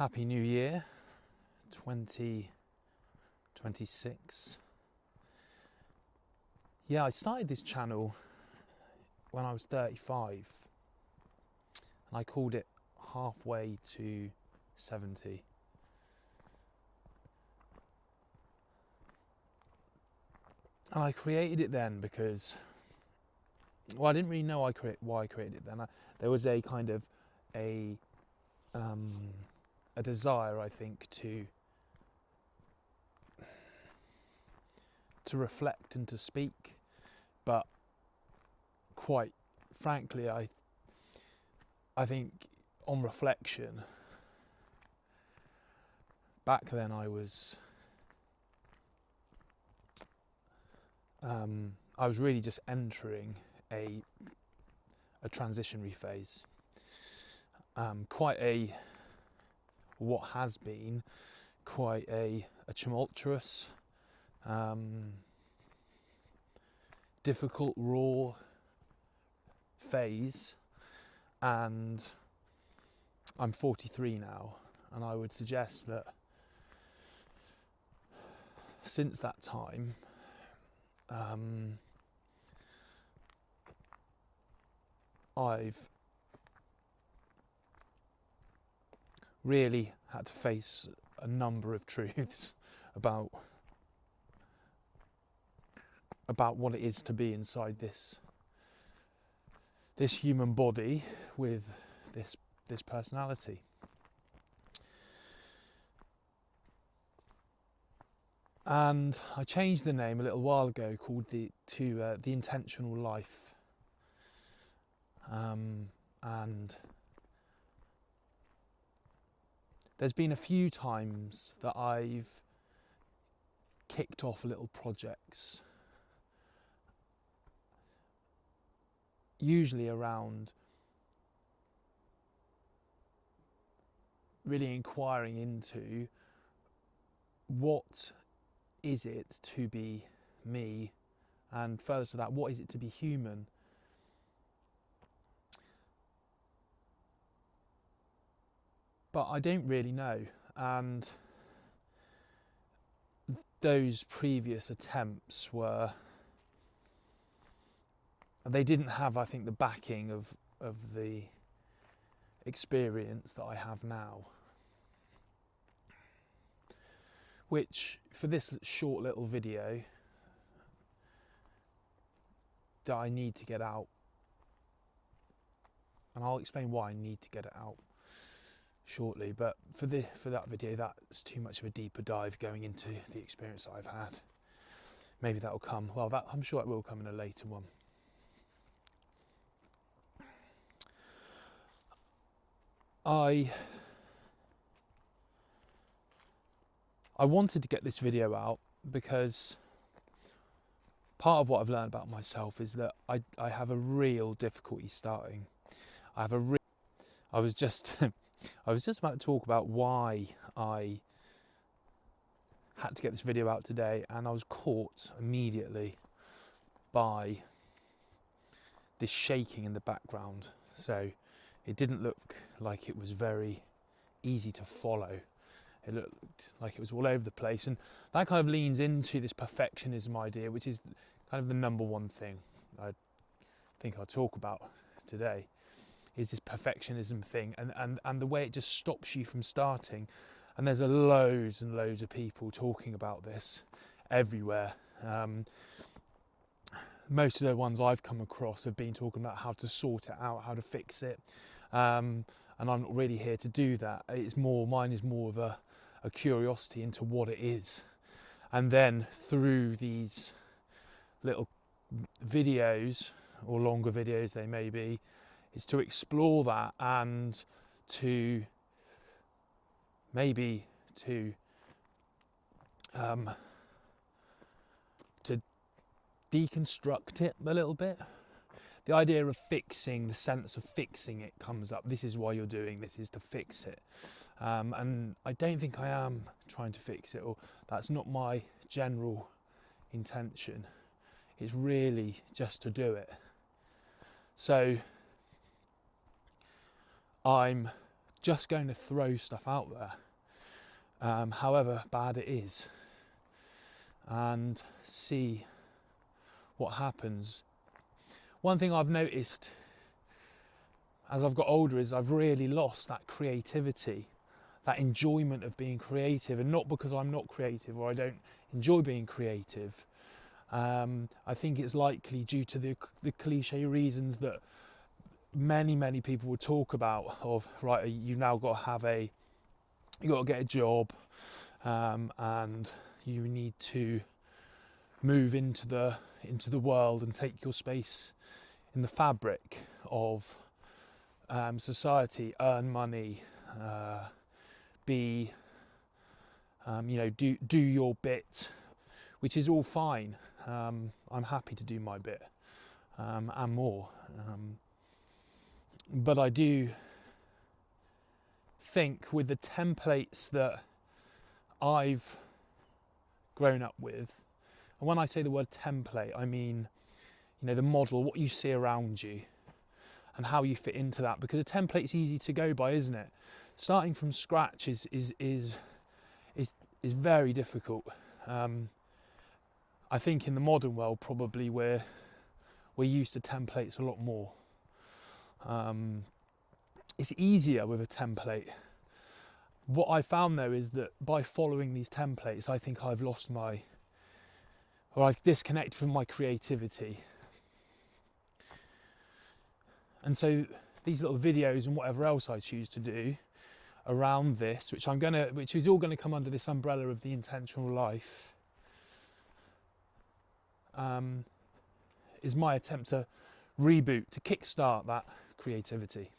Happy New Year 2026. Yeah, I started this channel when I was 35 and I called it Halfway to 70. And I created it then because, well, I didn't really know why I created it then. There was a kind of a desire, I think, to reflect and to speak, but quite frankly, I think on reflection, back then I was really just entering a transitionary phase. What has been quite a tumultuous, difficult, raw phase, and I'm 43 now, and I would suggest that since that time, I've really had to face a number of truths about what it is to be inside this human body with this personality. And I changed the name a little while ago, called the Intentional Life. And there's been a few times that I've kicked off little projects, usually around really inquiring into what is it to be me, and further to that, what is it to be human. But I don't really know, and those previous attempts they didn't have, I think, the backing of the experience that I have now, which for this short little video that I need to get out, and I'll explain why I need to get it out shortly, but for that video, that's too much of a deeper dive going into the experience that I've had. Maybe that'll come, I'm sure it will come in a later one. I wanted to get this video out because part of what I've learned about myself is that I have a real difficulty starting. I was just about to talk about why I had to get this video out today, and I was caught immediately by this shaking in the background. So it didn't look like it was very easy to follow. It looked like it was all over the place, and that kind of leans into this perfectionism idea, which is kind of the number one thing I think I'll talk about today, is this perfectionism thing, and the way it just stops you from starting. And there's loads and loads of people talking about this everywhere. Most of the ones I've come across have been talking about how to sort it out, how to fix it, and I'm not really here to do that. Mine is more of a curiosity into what it is, and then through these little videos, or longer videos they may be, is to explore that, and to maybe to deconstruct it a little bit. The idea of fixing, the sense of fixing it comes up. This is why you're doing this, is to fix it. And I don't think I am trying to fix it, or that's not my general intention. It's really just to do it. So I'm just going to throw stuff out there, however bad it is, and see what happens. One thing I've noticed as I've got older is I've really lost that creativity, that enjoyment of being creative, and not because I'm not creative or I don't enjoy being creative. I think it's likely due to the cliche reasons that many people would talk about of, right, you've now got to get a job, and you need to move into the world and take your space in the fabric of society, earn money, be do your bit, which is all fine. I'm happy to do my bit, and more, but I do think with the templates that I've grown up with, and when I say the word template, I mean, the model, what you see around you and how you fit into that, because a template's easy to go by, isn't it? Starting from scratch is very difficult. I think in the modern world, probably we're used to templates a lot more. It's easier with a template. What I found though is that by following these templates, I think I've I've disconnected from my creativity. And so these little videos and whatever else I choose to do around this, which is all gonna come under this umbrella of the intentional life, is my attempt to reboot, to kickstart that creativity.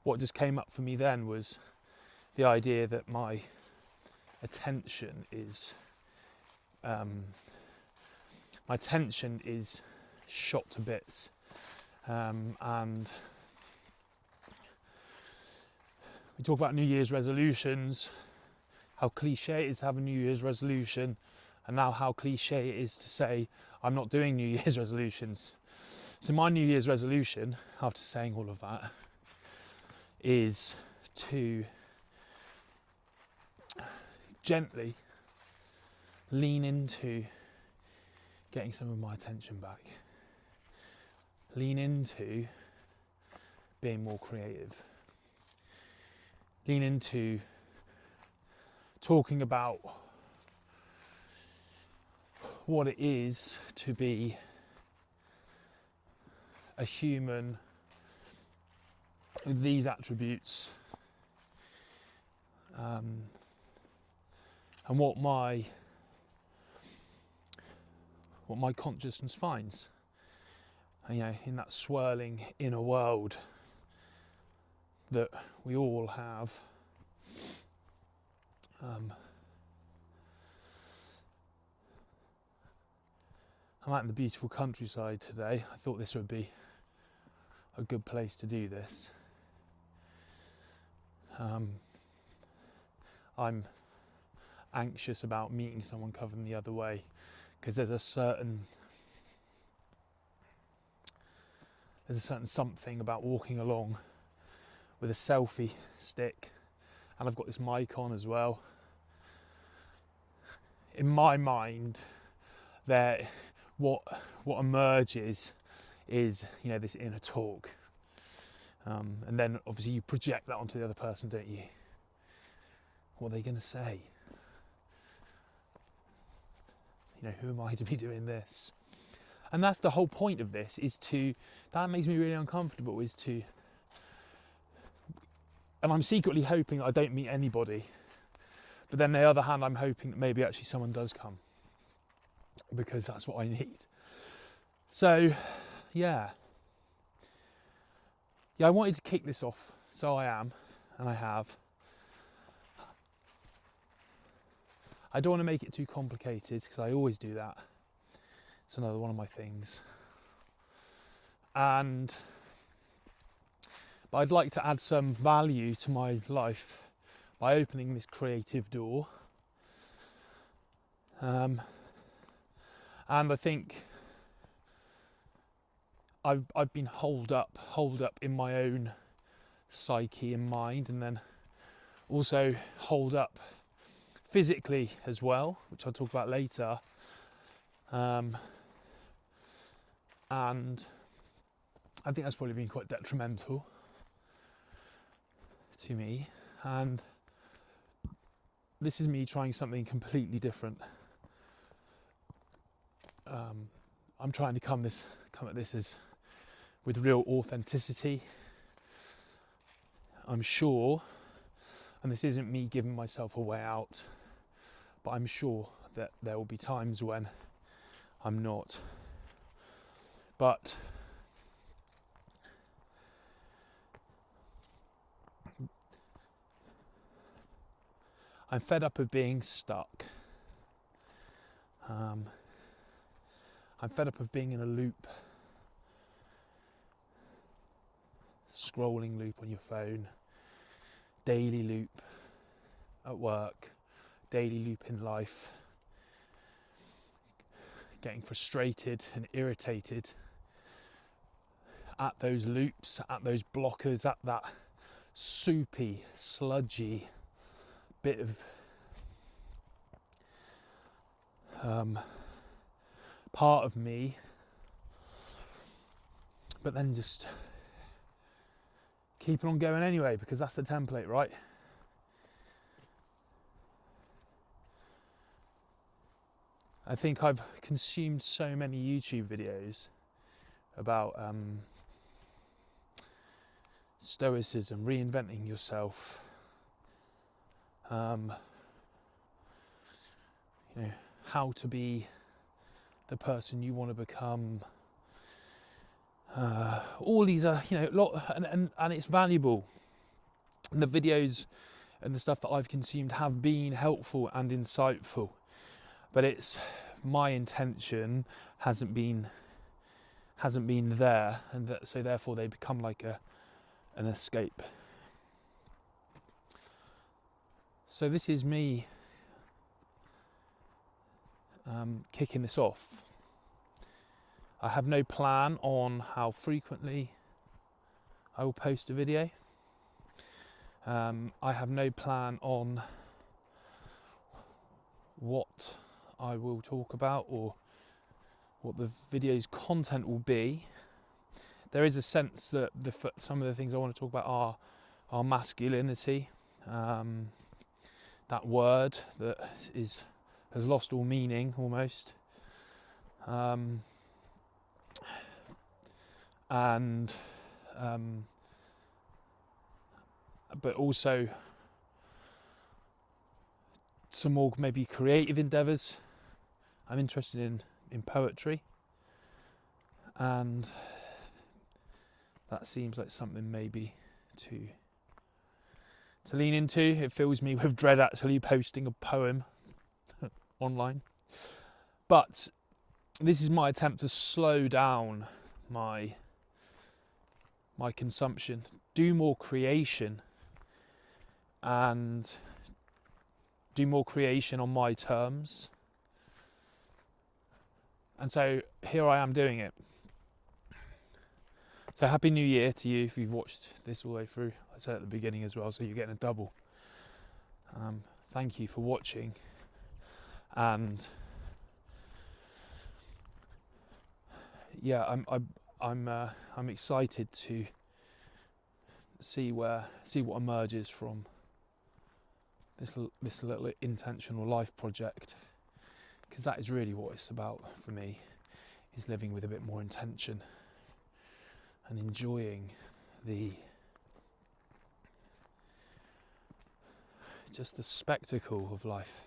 What just came up for me then was the idea that my attention is shot to bits, and we talk about New Year's resolutions, how cliche it is to have a New Year's resolution, and now how cliche it is to say I'm not doing New Year's resolutions. So my New Year's resolution, after saying all of that, is to gently lean into getting some of my attention back. Lean into being more creative. Lean into talking about what it is to be a human with these attributes, and what my consciousness finds, in that swirling inner world that we all have. I'm out in the beautiful countryside today. I thought this would be a good place to do this. I'm anxious about meeting someone coming the other way, because there's a certain something about walking along with a selfie stick, and I've got this mic on as well. In my mind, what emerges is this inner talk, and then obviously you project that onto the other person, don't you? What are they going to say? Who am I to be doing this? And that's the whole point of this, that makes me really uncomfortable, and I'm secretly hoping that I don't meet anybody, but then on the other hand, I'm hoping that maybe actually someone does come, because that's what I need. So I wanted to kick this off, so I am, and I have. I don't want to make it too complicated, because I always do that. It's another one of my things. But I'd like to add some value to my life by opening this creative door, And I think I've been holed up in my own psyche and mind, and then also holed up physically as well, which I'll talk about later. And I think that's probably been quite detrimental to me. And this is me trying something completely different. I'm trying to come at this as with real authenticity. I'm sure, and this isn't me giving myself a way out, but I'm sure that there will be times when I'm not. But I'm fed up of being stuck. I'm fed up of being in a loop, scrolling loop on your phone, daily loop at work, daily loop in life, getting frustrated and irritated at those loops, at those blockers, at that soupy, sludgy bit of part of me, but then just keep on going anyway, because that's the template, right? I think I've consumed so many YouTube videos about stoicism, reinventing yourself, how to be the person you want to become. All these are, and it's valuable. And the videos and the stuff that I've consumed have been helpful and insightful, but it's my intention hasn't been there, and so therefore they become like an escape. So this is me kicking this off. I have no plan on how frequently I will post a video. I have no plan on what I will talk about or what the video's content will be. There is a sense that some of the things I want to talk about are masculinity. That word that has lost all meaning almost. But also some more maybe creative endeavours. I'm interested in poetry, and that seems like something maybe to lean into. It fills me with dread actually posting a poem online, but this is my attempt to slow down my consumption, do more creation, and do more creation on my terms. And so here I am doing it. So Happy New Year to you if you've watched this all the way through. I said at the beginning as well, so you're getting a double. Thank you for watching, and yeah, I'm excited to see what emerges from this little intentional life project, because that is really what it's about for me, is living with a bit more intention and enjoying just the spectacle of life.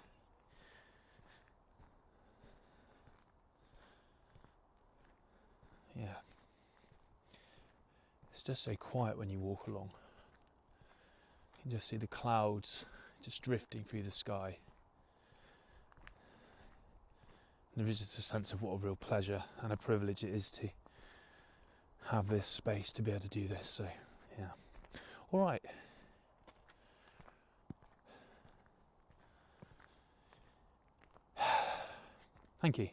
Yeah. It's just so quiet when you walk along. You can just see the clouds just drifting through the sky. And there is just a sense of what a real pleasure and a privilege it is to have this space to be able to do this. So, yeah. All right. Thank you.